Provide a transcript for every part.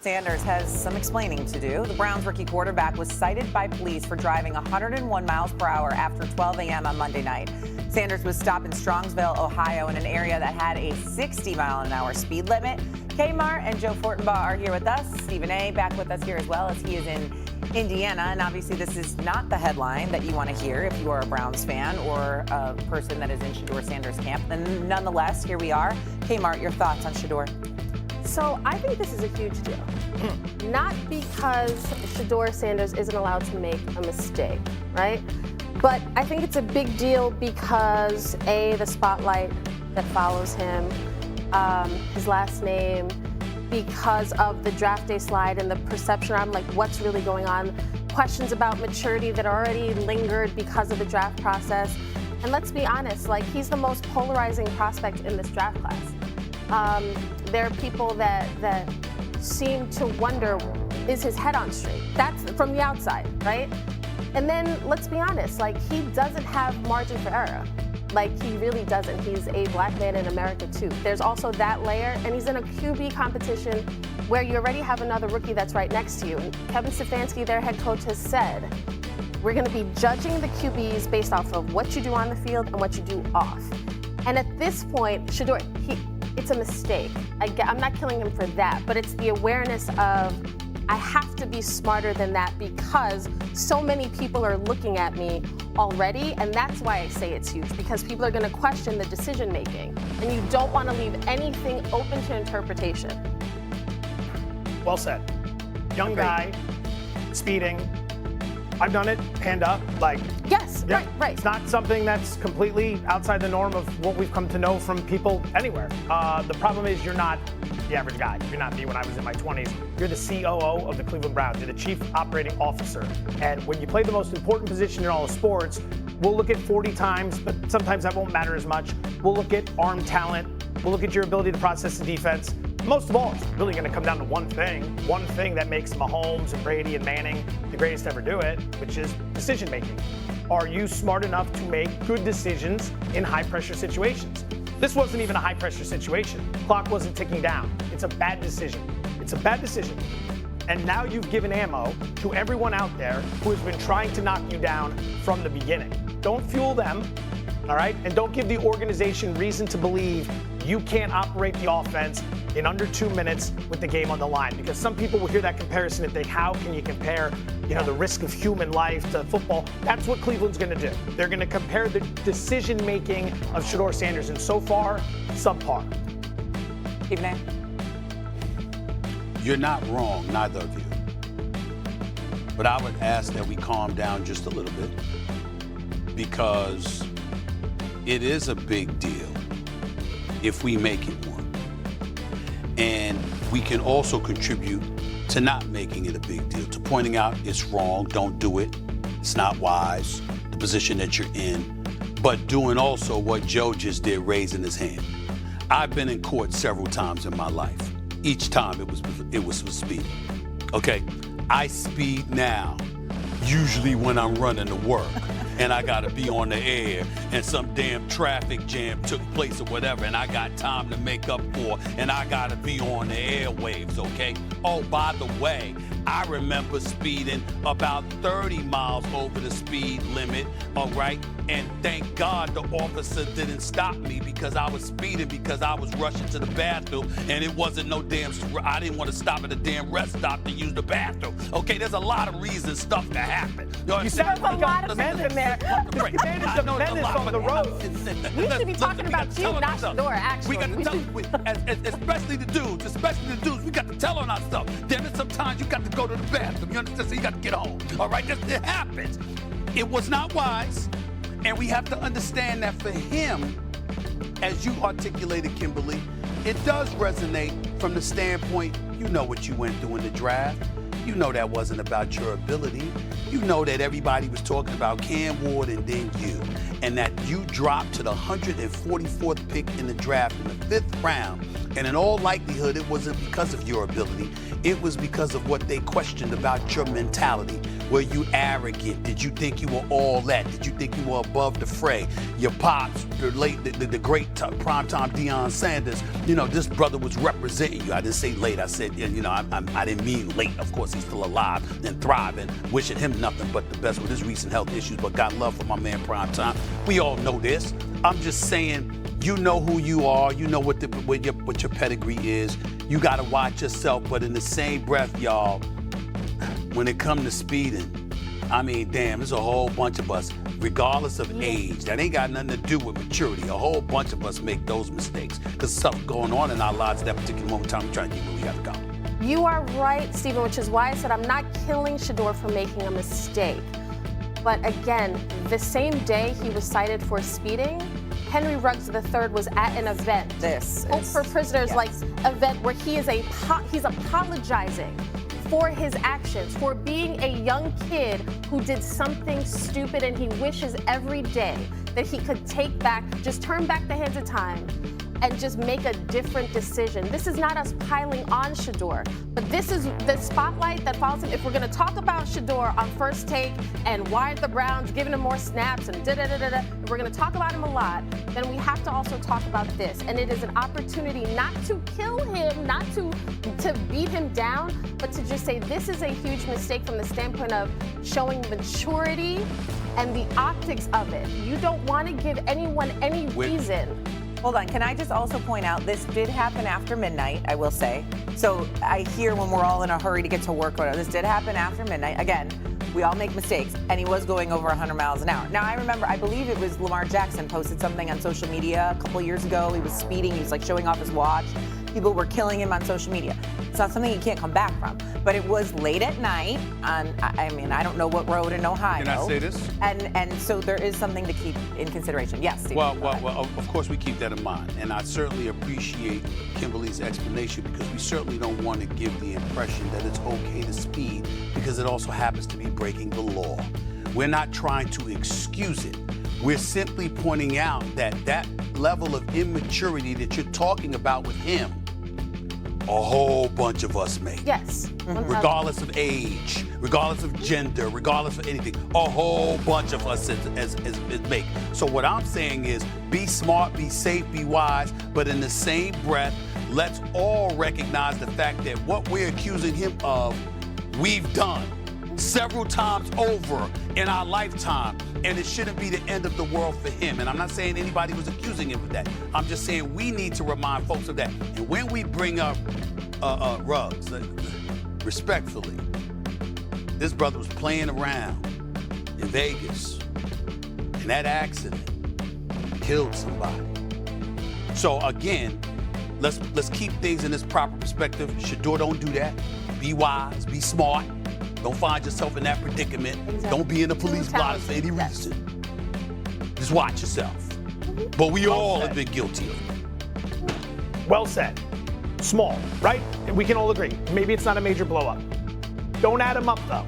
Sanders has some explaining to do. The Browns rookie quarterback was cited by police for driving 101 miles per hour after 12 a.m. on Monday night. Sanders was stopped in Strongsville, Ohio, in an area that had a 60-mile-an-hour speed limit. Kmart and Joe Fortenbaugh are here with us. Stephen A. back with us here as well, as he is in Indiana. And obviously this is not the headline that you want to hear if you are a Browns fan or a person that is in Shedeur Sanders' camp. And nonetheless, here we are. Kmart, your thoughts on Shedeur? So I think this is a huge deal. Not because Shedeur Sanders isn't allowed to make a mistake, right? But I think it's a big deal because, A, the spotlight that follows him, his last name, because of the draft day slide and the perception around like what's really going on, questions about maturity that already lingered because of the draft process. And let's be honest, like he's the most polarizing prospect in this draft class. There are people that seem to wonder, is his head on straight? That's from the outside, right? And then let's be honest, like he doesn't have margin for error. Like he really doesn't. He's a black man in America too. There's also that layer, and he's in a QB competition where you already have another rookie that's right next to you. And Kevin Stefanski, their head coach, has said, we're gonna be judging the QBs based off of what you do on the field and what you do off. And at this point, Shedeur, it's a mistake. I'm not killing him for that, but it's the awareness of I have to be smarter than that because so many people are looking at me already, and that's why I say it's huge, because people are gonna question the decision making, and you don't wanna leave anything open to interpretation. Well said. Young guy, speeding. I've done it, hand up, like. Yes, yeah, right. It's not something that's completely outside the norm of what we've come to know from people anywhere. The problem is you're not the average guy. You're not me when I was in my 20s. You're the COO of the Cleveland Browns. You're the chief operating officer. And when you play the most important position in all of sports, we'll look at 40 times, but sometimes that won't matter as much. We'll look at arm talent. We'll look at your ability to process the defense. Most of all, it's really going to come down to one thing that makes Mahomes and Brady and Manning the greatest to ever do it, which is decision making. Are you smart enough to make good decisions in high pressure situations? This wasn't even a high pressure situation. Clock wasn't ticking down. It's a bad decision. It's a bad decision. And now you've given ammo to everyone out there who has been trying to knock you down from the beginning. Don't fuel them, all right? And don't give the organization reason to believe you can't operate the offense in under 2 minutes with the game on the line. Because some people will hear that comparison and think, how can you compare, the risk of human life to football? That's what Cleveland's going to do. They're going to compare the decision-making of Shedeur Sanders, and so far, subpar. Stephen A. You're not wrong, neither of you. But I would ask that we calm down just a little bit, because it is a big deal if we make it one. And we can also contribute to not making it a big deal, to pointing out it's wrong, don't do it, it's not wise, the position that you're in, but doing also what Joe just did, raising his hand. I've been in court several times in my life. Each time it was for speeding. Okay, I speed now, usually when I'm running to work. And I gotta be on the air, and some damn traffic jam took place or whatever, and I got time to make up for, and I gotta be on the airwaves, okay? Oh, by the way, I remember speeding about 30 miles over the speed limit, all right? And thank God the officer didn't stop me because I was speeding, because I was rushing to the bathroom, and it wasn't no damn, I didn't want to stop at a damn rest stop to use the bathroom. Okay, there's a lot of reasons stuff can happen. You sound like a lot of things in there. This man is dependent on the road. We should be talking about you, not Shedeur, actually. We got to tell, especially the dudes, we got to tell on ourselves. Then sometimes you got to go to the bathroom, you understand? So you got to get home, all right? It happens. It was not wise, and we have to understand that for him, as you articulated, Kimberly, it does resonate from the standpoint, you know what you went through in the draft. You know that wasn't about your ability. You know that everybody was talking about Cam Ward and then you. And that you dropped to the 144th pick in the draft in the 5th round. And in all likelihood, it wasn't because of your ability. It was because of what they questioned about your mentality. Were you arrogant? Did you think you were all that? Did you think you were above the fray? Your pops, the great primetime Deion Sanders, this brother was representing you. I didn't say late. I said, I didn't mean late. Of course, he's still alive and thriving. Wishing him nothing but the best with his recent health issues, but got love for my man Primetime. We all know this. I'm just saying, you know who you are. You know what your pedigree is. You got to watch yourself. But in the same breath, y'all, when it comes to speeding, I mean, damn, there's a whole bunch of us, regardless of age. That ain't got nothing to do with maturity. A whole bunch of us make those mistakes because stuff going on in our lives at that particular moment in time. We're trying to get where we got to go. You are right, Stephen, which is why I said I'm not killing Shedeur for making a mistake. But again, the same day he was cited for speeding, Henry Ruggs III was at an event. Hope for Prisoners event where he's apologizing for his actions, for being a young kid who did something stupid, and he wishes every day that he could just turn back the hands of time and just make a different decision. This is not us piling on Shedeur, but this is the spotlight that follows him. If we're gonna talk about Shedeur on First Take and why the Browns giving him more snaps and if we're gonna talk about him a lot, then we have to also talk about this. And it is an opportunity not to kill him, not to beat him down, but to just say this is a huge mistake from the standpoint of showing maturity and the optics of it. You don't wanna give anyone any reason. Hold on, can I just also point out, this did happen after midnight, I will say. So I hear when we're all in a hurry to get to work, or whatever, this did happen after midnight. Again, we all make mistakes, and he was going over 100 miles an hour. Now, I believe it was Lamar Jackson posted something on social media a couple years ago. He was speeding, he was like showing off his watch. People were killing him on social media. It's not something you can't come back from. But it was late at night on, I don't know what road in Ohio. Can I say this? And so there is something to keep in consideration. Yes, Steve. Well, of course we keep that in mind. And I certainly appreciate Kimberly's explanation, because we certainly don't want to give the impression that it's okay to speed, because it also happens to be breaking the law. We're not trying to excuse it. We're simply pointing out that level of immaturity that you're talking about with him, a whole bunch of us make. Yes. Regardless of age, regardless of gender, regardless of anything, a whole bunch of us as make. So what I'm saying is, be smart, be safe, be wise, but in the same breath, let's all recognize the fact that what we're accusing him of, we've done several times over in our lifetime, and it shouldn't be the end of the world for him. And I'm not saying anybody was accusing him of that. I'm just saying we need to remind folks of that. And when we bring up Ruggs, respectfully, this brother was playing around in Vegas, and that accident killed somebody. So again, let's keep things in this proper perspective. Shedeur, don't do that. Be wise, be smart. Don't find yourself in that predicament. Exactly. Don't be in the police blotter for any reason. Just watch yourself. But we all have been guilty of it. Well said. Small, right? We can all agree. Maybe it's not a major blow up. Don't add them up, though.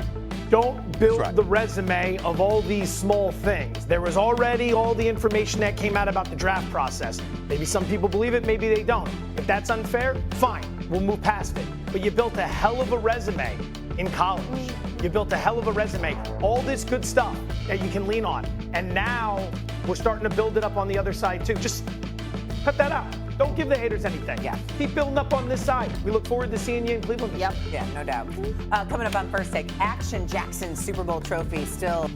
Don't build the resume of all these small things. There was already all the information that came out about the draft process. Maybe some people believe it, maybe they don't. If that's unfair, fine. We'll move past it. But you built a hell of a resume in college. You built a hell of a resume. All this good stuff that you can lean on. And now we're starting to build it up on the other side, too. Just cut that out. Don't give the haters anything. Yeah. Keep building up on this side. We look forward to seeing you in Cleveland. Yep. Yeah, no doubt. Coming up on First Take, Action Jackson's Super Bowl trophy still.